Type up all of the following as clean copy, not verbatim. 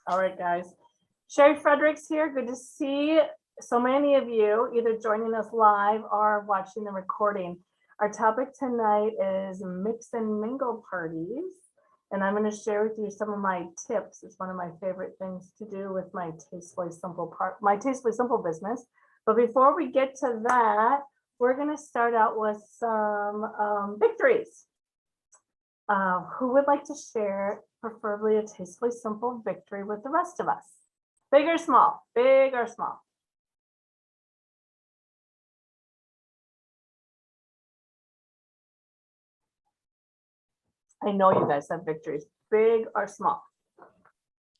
All right, guys. Sherry Fredericks here. Good to see so many of you either joining us live or watching the recording. Our topic tonight is mix and mingle parties. And I'm going to share with you some of my tips. It's one of my favorite things to do with my Tastefully Simple business. But before we get to that, we're going to start out with some victories. Who would like to share preferably a Tastefully Simple victory with the rest of us? Big or small? Big or small? I know you guys have victories, big or small.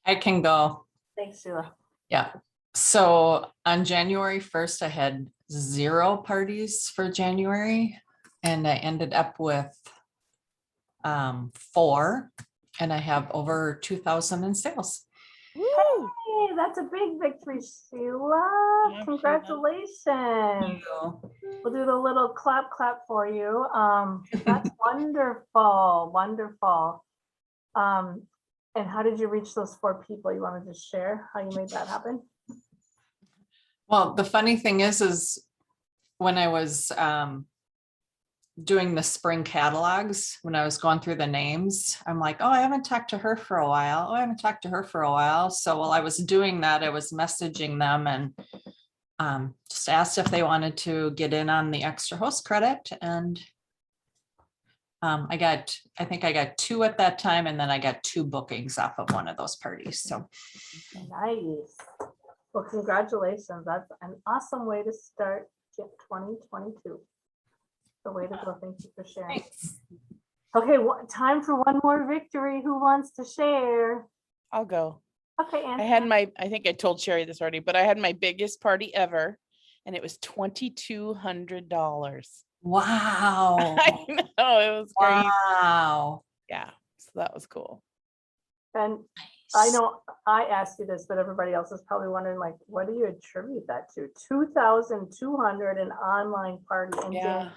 I can go. Thanks, Sheila. Yeah. So on January 1st, I had 0 parties for January, and I ended up with 4, and I have over 2,000 in sales. Woo! Hey, that's a big victory, Sheila. Yeah, congratulations. Thank you. We'll do the little clap for you. That's wonderful, wonderful. And how did you reach those 4 people? You wanted to share how you made that happen? Well, the funny thing is when I was doing the spring catalogs, when I was going through the names, I'm like, oh, I haven't talked to her for a while. Oh, I haven't talked to her for a while. So while I was doing that, I was messaging them and just asked if they wanted to get in on the extra host credit. And I think I got 2 at that time, and then I got 2 bookings off of one of those parties. So nice. Well, congratulations. That's an awesome way to start 2022. The way to go. Thank you for sharing. thanks. Okay, time for one more victory. Who wants to share? I'll go. Okay, Anne. I think I told Sherry this already, but I had my biggest party ever, and it was $2,200. Wow. I know, it was great. Wow. Yeah, so that was cool. And I know I asked you this, but everybody else is probably wondering, like, what do you attribute that to? 2,200 an online party. In Yeah.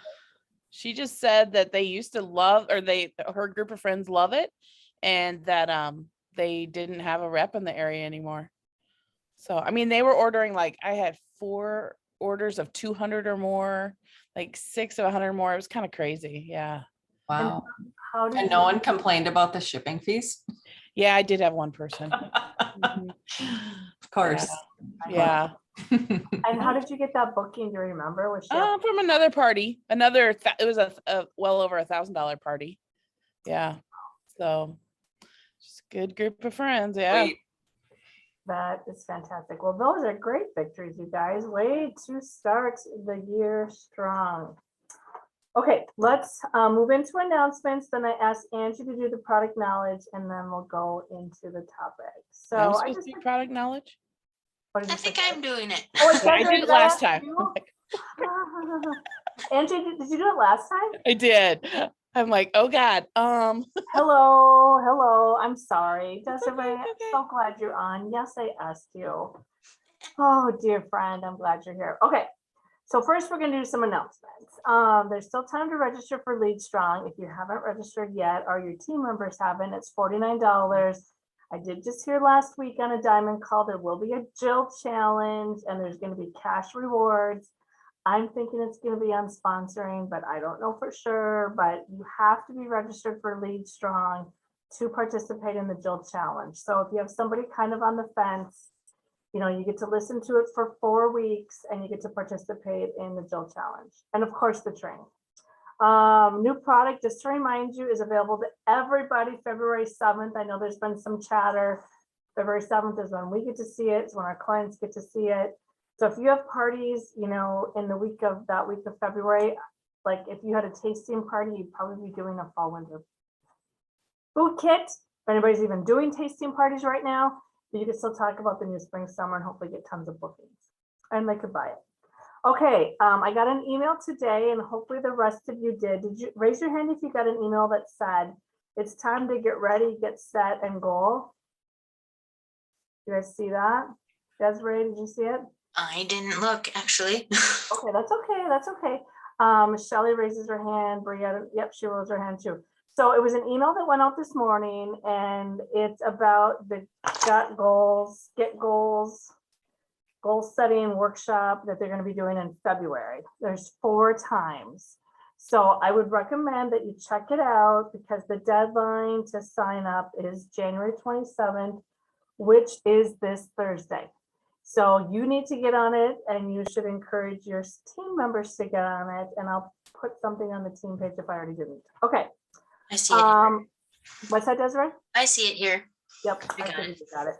She just said that they used to love, or her group of friends love it, and that they didn't have a rep in the area anymore. So I mean, they were ordering, like, I had 4 orders of 200 or more, like 6 of 100 more. It was kind of crazy. Yeah. Wow. How did And no one complained about the shipping fees? Yeah, I did have one person. Of course. Yeah. And how did you get that booking? Do you remember? Was she From another party, it was a well over $1,000 party. Yeah. So just a good group of friends. Yeah. Wait. That is fantastic. Well, those are great victories, you guys. Way to start the year strong. Okay, let's move into announcements. Then I asked Angie to do the product knowledge, and then we'll go into the topic. So I'm I supposed just to do product knowledge. I think I'm doing it. Oh, Yeah, I did it last time. Angie, did you do it last time? I did. I'm like, oh God. Hello. I'm sorry. Desiree, okay. I'm so glad you're on. Yes, I asked you. Oh, dear friend, I'm glad you're here. Okay, so first we're going to do some announcements. There's still time to register for Lead Strong. If you haven't registered yet, or your team members haven't, it's $49. I did just hear last week on a diamond call, there will be a Jill challenge, and there's going to be cash rewards. I'm thinking it's going to be on sponsoring, but I don't know for sure. But you have to be registered for Lead Strong to participate in the Jill challenge. So if you have somebody kind of on the fence, you know, you get to listen to it for 4 weeks and you get to participate in the Jill challenge. And of course, the training. New product, just to remind you, is available to everybody February 7th. I know there's been some chatter. February 7th is when we get to see it. It's when our clients get to see it. So if you have parties, you know, in the week of February, like if you had a tasting party, you'd probably be doing a fall winter boot kit. If anybody's even doing tasting parties right now, you can still talk about the new spring, summer, and hopefully get tons of bookings, and they could buy it. Okay, I got an email today, and hopefully the rest of you did. Did you raise your hand if you got an email that said it's time to get ready, get set, and goal? You guys see that? Desiree, did you see it? I didn't look, actually. Okay, that's okay. That's okay. Shelly raises her hand. Brianna, yep, she rose her hand too. So it was an email that went out this morning, and it's about the goal setting workshop that they're going to be doing in February. There's 4 times. So I would recommend that you check it out, because the deadline to sign up is January 27th, which is this Thursday. So you need to get on it, and you should encourage your team members to get on it. And I'll put something on the team page if I already didn't. Okay. I see it. Here. What's that, Desiree? I see it here. Yep, I I got figured it. you got it.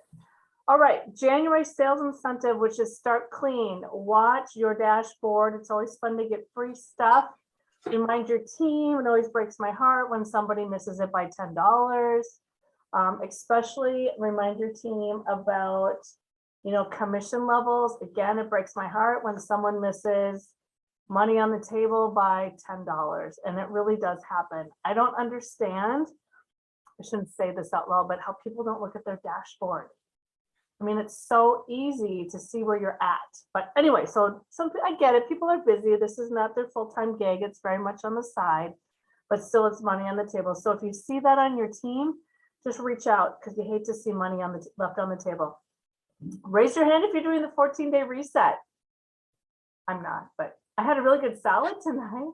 All right, January sales incentive, which is start clean. Watch your dashboard. It's always fun to get free stuff. Remind your team. It always breaks my heart when somebody misses it by $10. Especially remind your team about, commission levels. Again, it breaks my heart when someone misses money on the table by $10, and it really does happen. I don't understand. I shouldn't say this out loud, but how people don't look at their dashboard. I mean, it's so easy to see where you're at. But anyway, so something, I get it. People are busy. This is not their full-time gig. It's very much on the side, but still it's money on the table. So if you see that on your team, just reach out, because you hate to see money on the left on the table. Raise your hand if you're doing the 14-day reset. I'm not, but I had a really good salad tonight.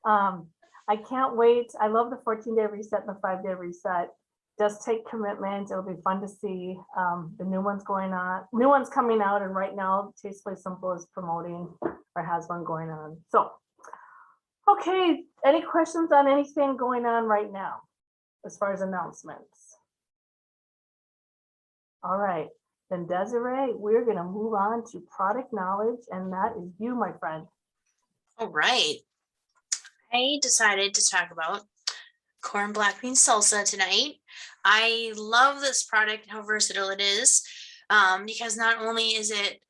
I can't wait. I love the 14-day reset and the 5-day reset. Does take commitment. It'll be fun to see the new ones coming out. And right now, Tastefully Simple is promoting or has one going on. So, okay, any questions on anything going on right now as far as announcements? All right, then Desiree, we're going to move on to product knowledge, and that is you, my friend. All right. I decided to talk about corn black bean salsa tonight. I love this product, how versatile it is, because not only is it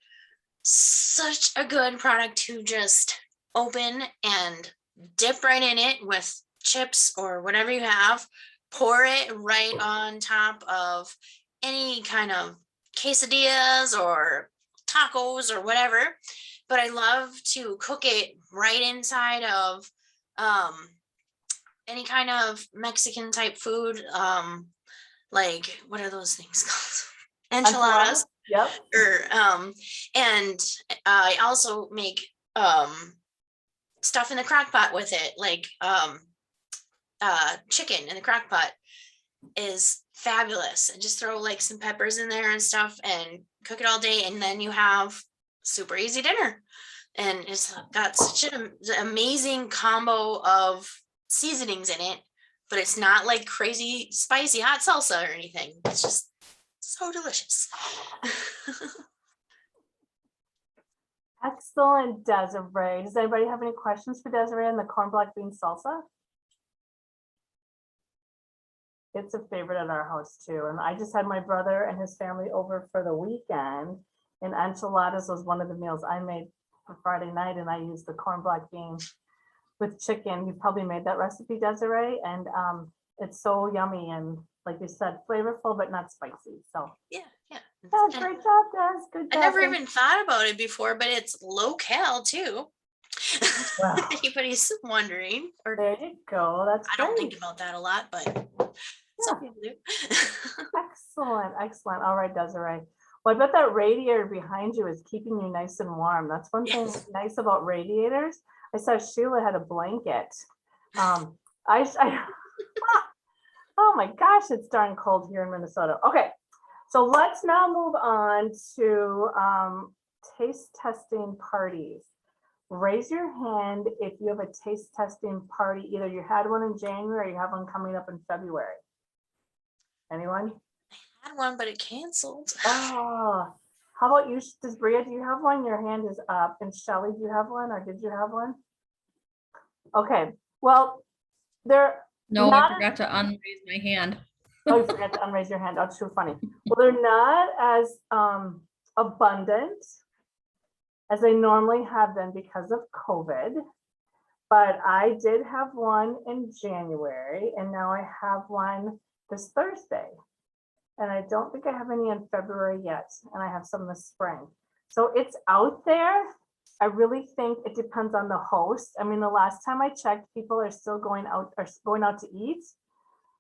such a good product to just open and dip right in it with chips or whatever you have, pour it right on top of any kind of quesadillas or tacos or whatever. But I love to cook it right inside of any kind of Mexican type food, like what are those things called? Enchiladas. Yep. And I also make stuff in the crock pot with it, like chicken in the crock pot is fabulous. And just throw like some peppers in there and stuff and cook it all day, and then you have super easy dinner. And it's got such an amazing combo of seasonings in it, but it's not like crazy spicy hot salsa or anything. It's just so delicious. Excellent, Desiree. Does anybody have any questions for Desiree on the corn black bean salsa? It's a favorite at our house too. And I just had my brother and his family over for the weekend, and enchiladas was one of the meals I made for Friday night, and I used the corn black bean with chicken. You probably made that recipe, Desiree, and it's so yummy and, like you said, flavorful but not spicy. So Yeah. yeah, great job, Des. Good job. I never even thought about it before, but it's low cal too. Wow. Anybody's wondering, or There you go. That's I don't great. think about that a lot, but some people do. Excellent. All right, Desiree. Well, I bet that radiator behind you is keeping you nice and warm. That's one thing Yes. nice about radiators. I saw Sheila had a blanket. Oh my gosh, it's darn cold here in Minnesota. Okay, so let's now move on to taste testing parties. Raise your hand if you have a taste testing party. Either you had one in January or you have one coming up in February. Anyone? I had one, but it canceled. Oh, how about you? Does Bria, do you have one? Your hand is up. And Shelly, do you have one, or did you have one? Okay, well, they're No, not, I forgot to unraise my hand. oh, you forgot to unraise your hand. That's too funny. Well, they're not as abundant as they normally have been because of COVID. But I did have one in January, and now I have one this Thursday. And I don't think I have any in February yet, and I have some this spring. So it's out there. I really think it depends on the host. I mean, the last time I checked, people are still going out to eat.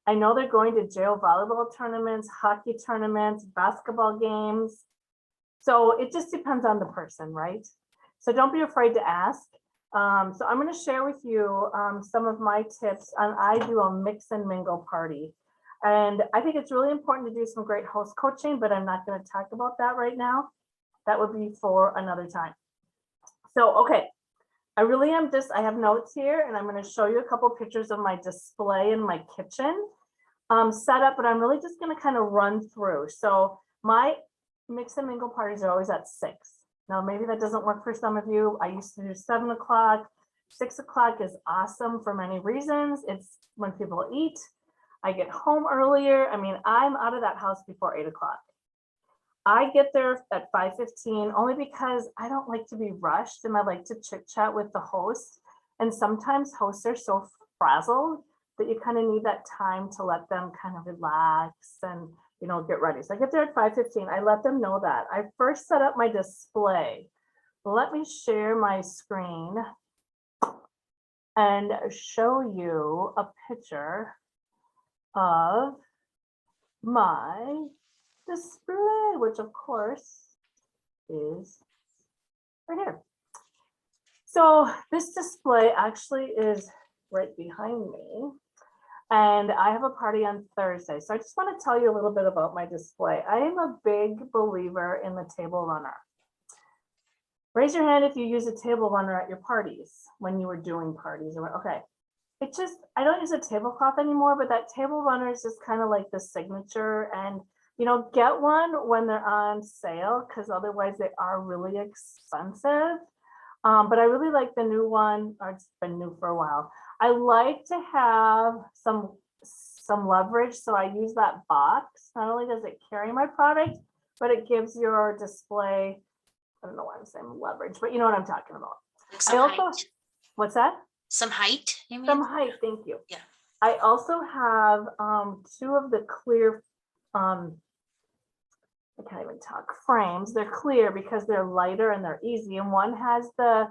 I know they're going to jail volleyball tournaments, hockey tournaments, basketball games. So it just depends on the person, right? So don't be afraid to ask. So I'm going to share with you some of my tips on I do a mix and mingle party. And I think it's really important to do some great host coaching, but I'm not going to talk about that right now. That would be for another time. So, okay, I really am I have notes here, and I'm going to show you a couple pictures of my display in my kitchen setup, but I'm really just going to kind of run through. So my mix and mingle parties are always at 6. Now, maybe that doesn't work for some of you. I used to do 7 o'clock. 6 o'clock is awesome for many reasons. It's when people eat. I get home earlier. I mean, I'm out of that house before 8 o'clock. I get there at 5:15 only because I don't like to be rushed and I like to chit chat with the host. And sometimes hosts are so frazzled that you kind of need that time to let them kind of relax and, you know, get ready. So I get there at 5:15. I let them know that. I first set up my display. Let me share my screen and show you a picture of my display, which of course is right here. So this display actually is right behind me. And I have a party on Thursday. So I just want to tell you a little bit about my display. I am a big believer in the table runner. Raise your hand if you use a table runner at your parties when you were doing parties. Okay. It's just, I don't use a tablecloth anymore, but that table runner is just kind of like the signature. And, you know, get one when they're on sale, because otherwise they are really expensive. But I really like the new one, or it's been new for a while. I like to have some leverage. So I use that box. Not only does it carry my product, but it gives your display, I don't know why I'm saying leverage, but you know what I'm talking about. Like some height. What's that? Some height, you mean? Some height, thank you. Yeah. I also have 2 of the clear, I can't even talk, frames. They're clear because they're lighter and they're easy. And one has the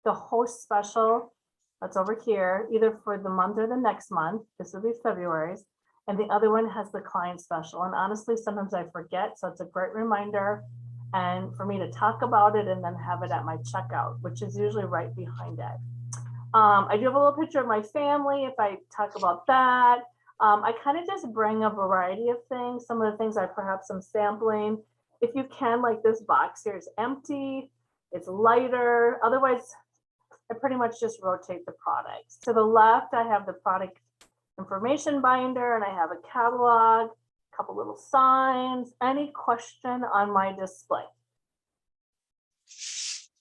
host special that's over here, either for the month or the next month. This will be February's. And the other one has the client special. And honestly, sometimes I forget. So it's a great reminder. And for me to talk about it and then have it at my checkout, which is usually right behind it. I do have a little picture of my family if I talk about that. I kind of just bring a variety of things. Some of the things I perhaps am sampling. If you can, like this box here is empty, it's lighter. Otherwise, I pretty much just rotate the products. To the left, I have the product information binder and I have a catalog, a couple little signs. Any question on my display?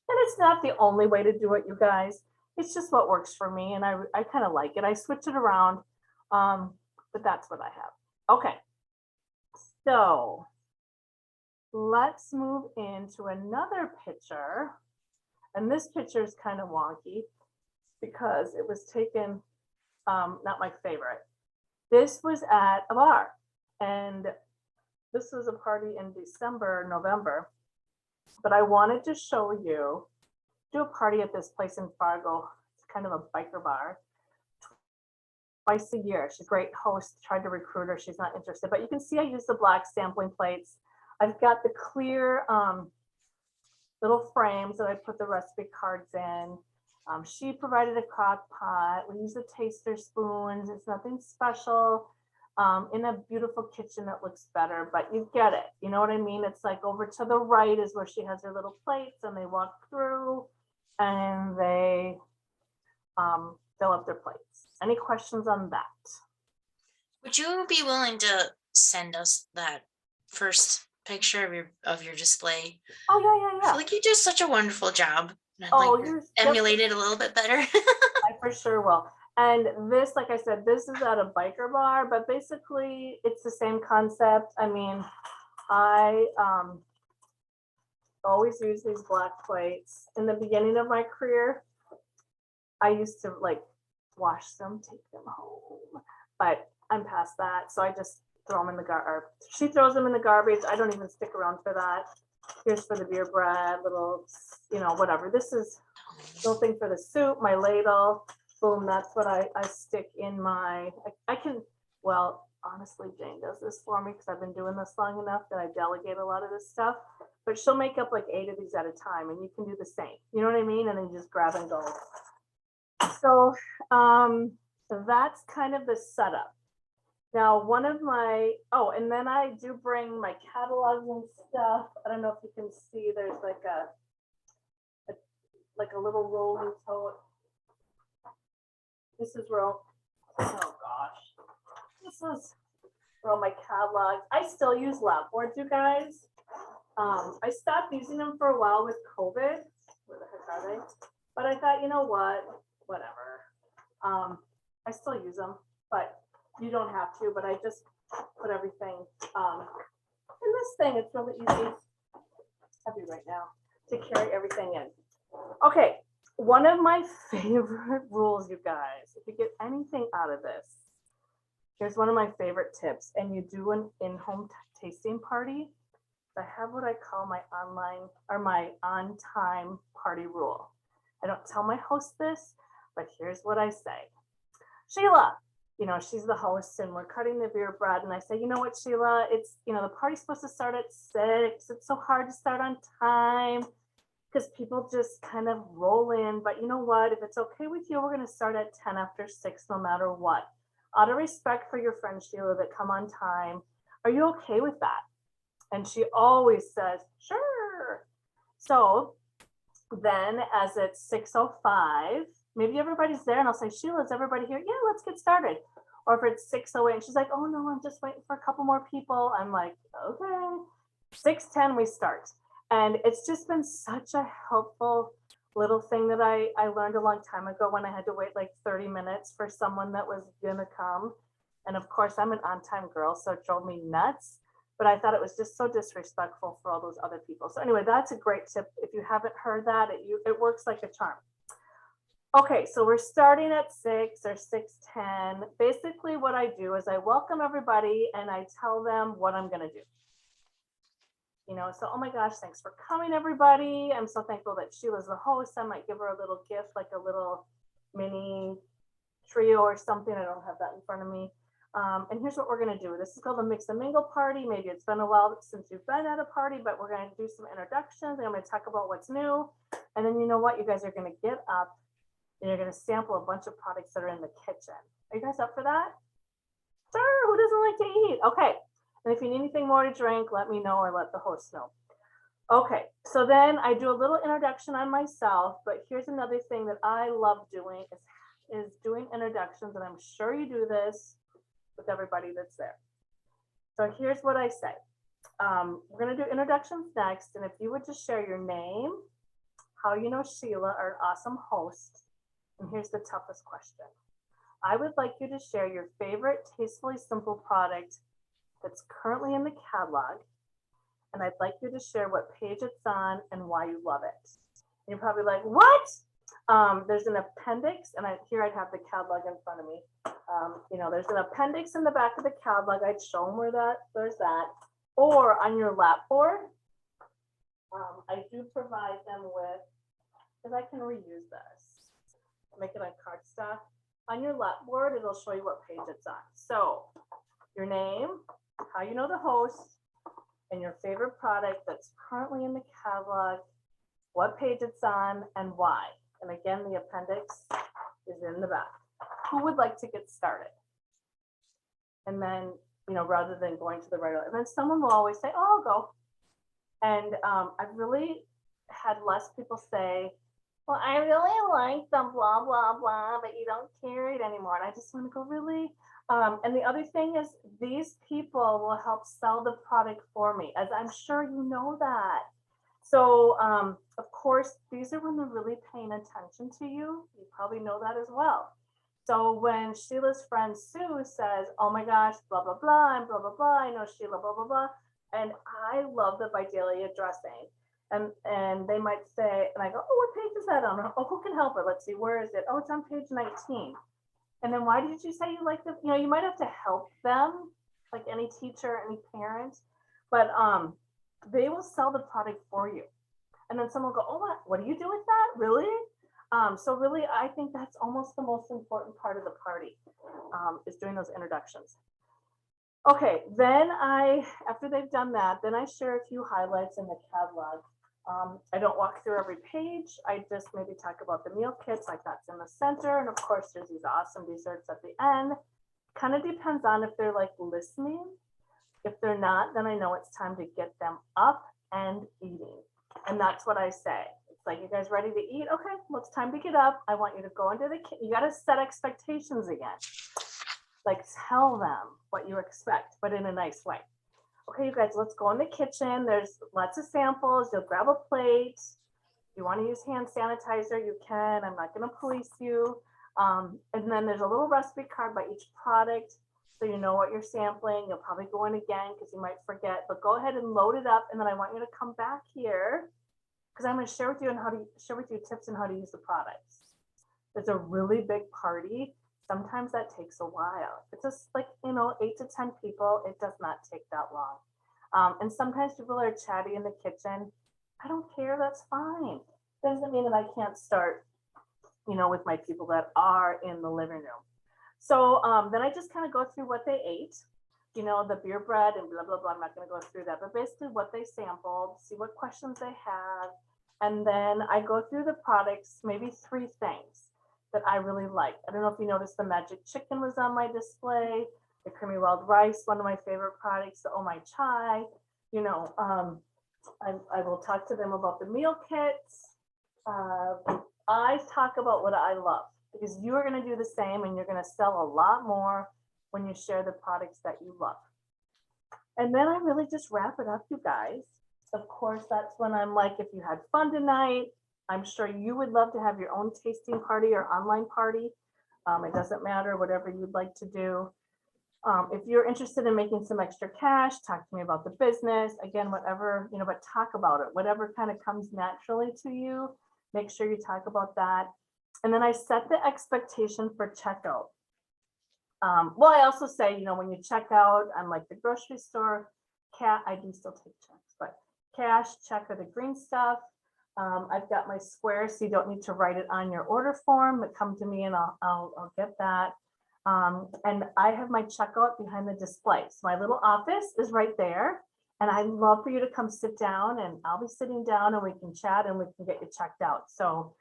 And it's not the only way to do it, you guys. It's just what works for me, and I kind of like it. I switch it around, but that's what I have. Okay, so let's move into another picture. And this picture is kind of wonky because it was taken, not my favorite. This was at a bar, and this was a party in December, November. But I wanted to show you, do a party at this place in Fargo. It's kind of a biker bar. Twice a year. She's a great host. Tried to recruit her. She's not interested. But you can see I use the black sampling plates. I've got the clear little frames that I put the recipe cards in. She provided a crock pot. We use the taster spoons. It's nothing special. In a beautiful kitchen that looks better, but you get it. You know what I mean? It's like over to the right is where she has her little plates and they walk through and they fill up their plates. Any questions on that? Would you be willing to send us that first picture of your display? Oh, yeah, I feel like you do such a wonderful job. And I'd Oh, like to emulate it a little bit better. I for sure will. And this, like I said, this is at a biker bar, but basically it's the same concept. I mean, I always use these black plates. In the beginning of my career, I used to like wash them, take them home, but I'm past that. So I just throw them in the garbage. She throws them in the garbage. I don't even stick around for that. Here's for the beer bread, little, you know, whatever. This is little thing for the soup, my ladle. Boom, that's what I stick in my, I can Well, honestly, Jane does this for me because I've been doing this long enough that I delegate a lot of this stuff. But she'll make up like 8 of these at a time, and you can do the same. You know what I mean? And then you just grab and go. So that's kind of the setup. Now, one of my, oh, and then I do bring my catalogs and stuff. I don't know if you can see, there's like a little rolling tote. This is real, oh gosh. This is where all my catalogs. I still use lap boards, you guys. I stopped using them for a while with COVID. Where the heck are they? But I thought, you know what, whatever. I still use them, but you don't have to, but I just put everything in this thing. It's really easy. It's heavy right now to carry everything in. Okay, one of my favorite rules, you guys, if you get anything out of this, here's one of my favorite tips, and you do an in-home tasting party. I have what I call my online or my on-time party rule. I don't tell my host this, but here's what I say. Sheila, you know, she's the host and we're cutting the beer bread. And I say, you know what, Sheila, it's, you know, the party's supposed to start at 6. It's so hard to start on time because people just kind of roll in. But you know what, if it's okay with you, we're going to start at 10 after 6, no matter what. Out of respect for your friend Sheila that come on time, are you okay with that? And she always says, sure. So then as it's 6:05, maybe everybody's there and I'll say, Sheila, is everybody here? Yeah, let's get started. Or if it's 6:08 and she's like, oh no, I'm just waiting for a couple more people. I'm like, okay. 6:10, we start. And it's just been such a helpful little thing that I learned a long time ago when I had to wait like 30 minutes for someone that was gonna come. And of course, I'm an on-time girl, so it drove me nuts. But I thought it was just so disrespectful for all those other people. So anyway, that's a great tip. If you haven't heard that, it works like a charm. Okay, so we're starting at 6 or 6:10. Basically what I do is I welcome everybody and I tell them what I'm gonna do. You know, so, oh my gosh, thanks for coming, everybody. I'm so thankful that Sheila's the host. I might give her a little gift, like a little mini trio or something. I don't have that in front of me. And here's what we're gonna do. This is called a mix and mingle party. Maybe it's been a while since you've been at a party, but we're gonna do some introductions. And I'm gonna talk about what's new. And then you know what? You guys are gonna get up and you're gonna sample a bunch of products that are in the kitchen. Are you guys up for that? Sure, who doesn't like to eat? Okay, and if you need anything more to drink, let me know or let the host know. Okay, so then I do a little introduction on myself, but here's another thing that I love doing is doing introductions, and I'm sure you do this with everybody that's there. So here's what I say. We're gonna do introductions next, and if you would just share your name, how you know Sheila, our awesome host, and here's the toughest question. I would like you to share your favorite Tastefully Simple product that's currently in the catalog, and I'd like you to share what page it's on and why you love it. And you're probably like, what? There's an appendix, and here I'd have the catalog in front of me. You know, there's an appendix in the back of the catalog. I'd show them where there's that. Or on your lap board, I do provide them with, because I can reuse this, make it on cardstock. On your lap board, it'll show you what page it's on. So your name, how you know the host, and your favorite product that's currently in the catalog, what page it's on, and why. And again, the appendix is in the back. Who would like to get started? And then, you know, rather than going to the right, and then someone will always say, oh, I'll go. And I've really had less people say, well, I really like the blah, blah, blah, but you don't carry it anymore. And I just want to go, really? And the other thing is these people will help sell the product for me, as I'm sure you know that. So of course, these are when they're really paying attention to you. You probably know that as well. So when Sheila's friend Sue says, oh my gosh, blah, blah, blah, and blah, blah, blah, I know Sheila, blah, blah, blah. And I love the Vidalia dressing. And they might say, and I go, oh, what page is that on? Oh, who can help it? Let's see, where is it? Oh, it's on page 19. And then why did you say you like the, you know, you might have to help them, like any teacher, any parent, but they will sell the product for you. And then someone will go, oh, what do you do with that? Really? So really, I think that's almost the most important part of the party, is doing those introductions. Okay, then after they've done that, then I share a few highlights in the catalog. I don't walk through every page. I just maybe talk about the meal kits, like that's in the center. And of course, there's these awesome desserts at the end. Kind of depends on if they're like listening. If they're not, then I know it's time to get them up and eating. And that's what I say. It's like, you guys ready to eat? Okay, well, it's time to get up. I want you to go into the kitchen. You got to set expectations again. Like, tell them what you expect, but in a nice way. Okay, you guys, let's go in the kitchen. There's lots of samples. You'll grab a plate. If you want to use hand sanitizer, you can. I'm not going to police you. And then there's a little recipe card by each product, so you know what you're sampling. You'll probably go in again because you might forget, but go ahead and load it up. And then I want you to come back here because I'm going to share with you tips on how to use the products. It's a really big party. Sometimes that takes a while. It's just like, 8 to 10 people. It does not take that long. And sometimes people are chatty in the kitchen. I don't care. That's fine. Doesn't mean that I can't start, with my people that are in the living room. So then I just kind of go through what they ate, the beer bread and blah, blah, blah. I'm not going to go through that, but basically what they sampled, see what questions they have. And then I go through the products, maybe 3 things that I really like. I don't know if you noticed the magic chicken was on my display, the creamy wild rice, one of my favorite products, the Oh My Chai. I will talk to them about the meal kits. I talk about what I love because you are going to do the same and you're going to sell a lot more when you share the products that you love. And then I really just wrap it up, you guys. Of course, that's when I'm like, if you had fun tonight, I'm sure you would love to have your own tasting party or online party. It doesn't matter, whatever you'd like to do. If you're interested in making some extra cash, talk to me about the business. Again, whatever, but talk about it. Whatever kind of comes naturally to you, make sure you talk about that. And then I set the expectation for checkout. Well, I also say, when you check out, unlike the grocery store, I do still take checks, but cash, check, or the green stuff. I've got my square, so you don't need to write it on your order form, but come to me and I'll get that. And I have my checkout behind the display. So my little office is right there. And I'd love for you to come sit down, and I'll be sitting down and we can chat and we can get you checked out. So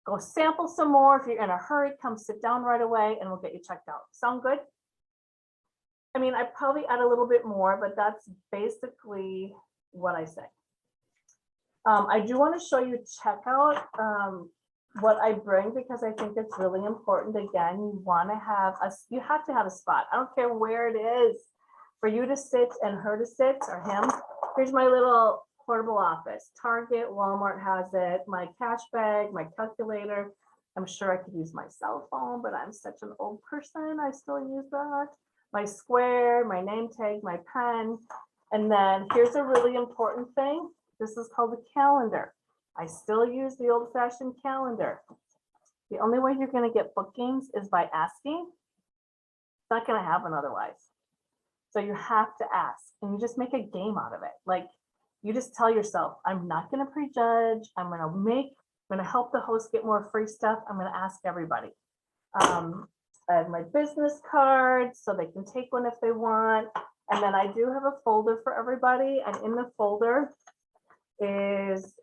go sample some more. If you're in a hurry, come sit down right away and we'll get you checked out. Sound good? I mean, I probably add a little bit more, but that's basically what I say. I do want to show you checkout, what I bring, because I think it's really important. Again, you have to have a spot. I don't care where it is for you to sit and her to sit, or him. Here's my little portable office. Target, Walmart has it. My cash bag, my calculator. I'm sure I could use my cell phone, but I'm such an old person. I still use that. My square, my name tag, my pen. And then here's a really important thing. This is called a calendar. I still use the old-fashioned calendar. The only way you're going to get bookings is by asking. It's not going to happen otherwise. So you have to ask, and you just make a game out of it. Like, you just tell yourself, I'm not going to prejudge. I'm going to help the host get more free stuff. I'm going to ask everybody. I have my business cards so they can take one if they want. And then I do have a folder for everybody. And in the folder is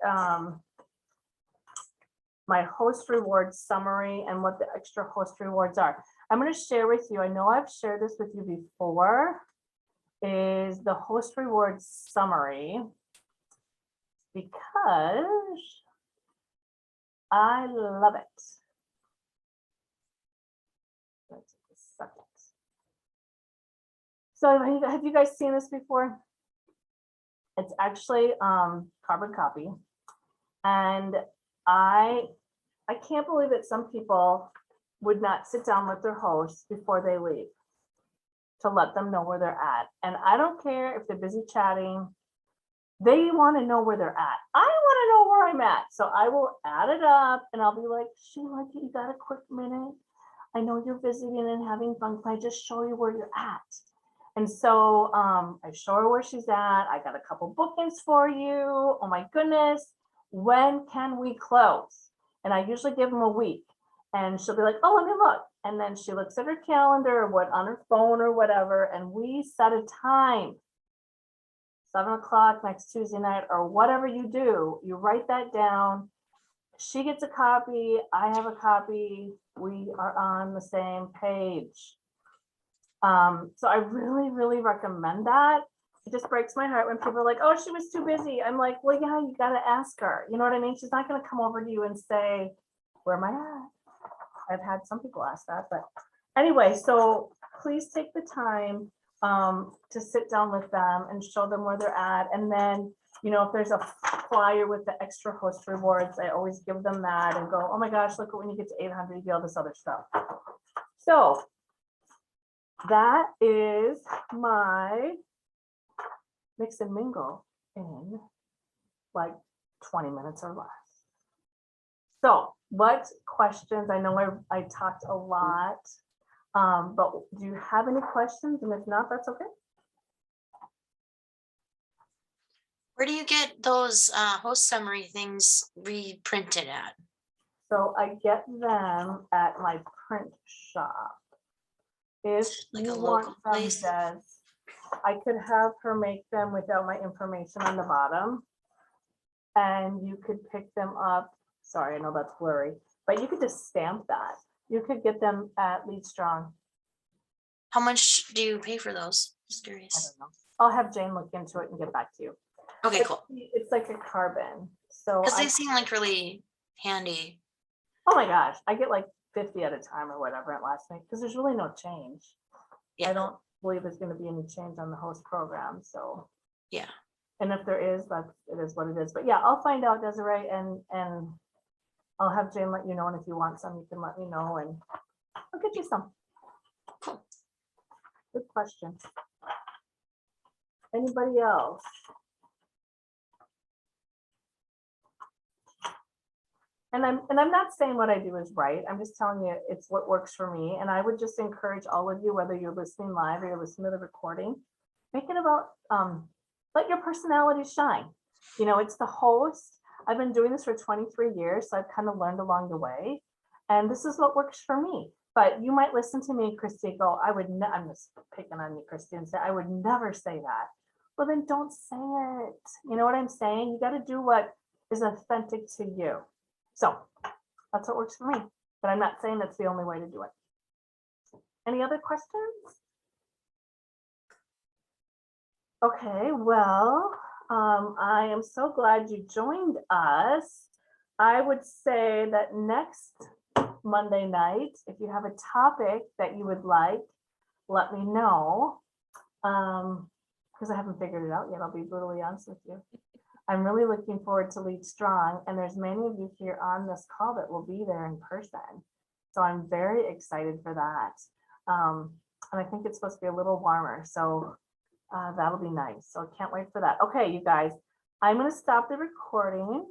my host rewards summary and what the extra host rewards are. I'm going to share with you, I know I've shared this with you before, is the host rewards summary, because I love it. Let's take a second. So have you guys seen this before? It's actually carbon copy. And I can't believe that some people would not sit down with their hosts before they leave to let them know where they're at. And I don't care if they're busy chatting. They want to know where they're at. I want to know where I'm at. So I will add it up and I'll be like, Sheila, you got a quick minute? I know you're visiting and having fun. Can I just show you where you're at? And so I show her where she's at. I got a couple bookings for you. Oh my goodness. When can we close? And I usually give them a week. And she'll be like, oh, let me look. And then she looks at her calendar or what on her phone or whatever, and we set a time. 7 o'clock next Tuesday night, or whatever you do, you write that down. She gets a copy, I have a copy, we are on the same page. So I really, really recommend that. It just breaks my heart when people are like, oh, she was too busy. I'm like, well, yeah, you gotta ask her. You know what I mean? She's not gonna come over to you and say, where am I at? I've had some people ask that, but anyway, so please take the time to sit down with them and show them where they're at. And then, you know, if there's a flyer with the extra host rewards, I always give them that and go, oh my gosh, look, when you get to 800, you get all this other stuff. So that is my mix and mingle in like 20 minutes or less. So what questions? I know I talked a lot, but do you have any questions? And if not, that's okay. Where do you get those host summary things reprinted at? So I get them at my print shop. If Like you a want local them, place? Des, I could have her make them without my information on the bottom. And you could pick them up. Sorry, I know that's blurry, but you could just stamp that. You could get them at Lead Strong. How much do you pay for those? Just I curious. don't know. I'll have Jane look into it and get back to you. Okay, cool. It's like a carbon. So Because I, they seem like really handy. oh my gosh, I get like 50 at a time or whatever at last night because there's really no change. I Yeah. don't believe there's going to be any change on the host program. So Yeah. and if there is, it is what it is. But yeah, I'll find out, Desiree, and I'll have Jane let you know. And if you want some, you can let me know, and I'll get you some. Cool. Good question. Anybody else? And I'm not saying what I do is right. I'm just telling you it's what works for me. And I would just encourage all of you, whether you're listening live or you're listening to the recording, make it about let your personality shine. You know, it's the host. I've been doing this for 23 years, so I've kind of learned along the way. And this is what works for me. But you might listen to me, Christy, go, I'm just picking on you, Christy, and say, I would never say that. Well, then don't say it. You know what I'm saying? You got to do what is authentic to you. So that's what works for me. But I'm not saying that's the only way to do it. Any other questions? Okay, well, I am so glad you joined us. I would say that next Monday night, if you have a topic that you would like, let me know. Because I haven't figured it out yet, I'll be brutally honest with you. I'm really looking forward to Lead Strong, and there's many of you here on this call that will be there in person. So I'm very excited for that. And I think it's supposed to be a little warmer, so that'll be nice. So I can't wait for that. Okay, you guys, I'm going to stop the recording.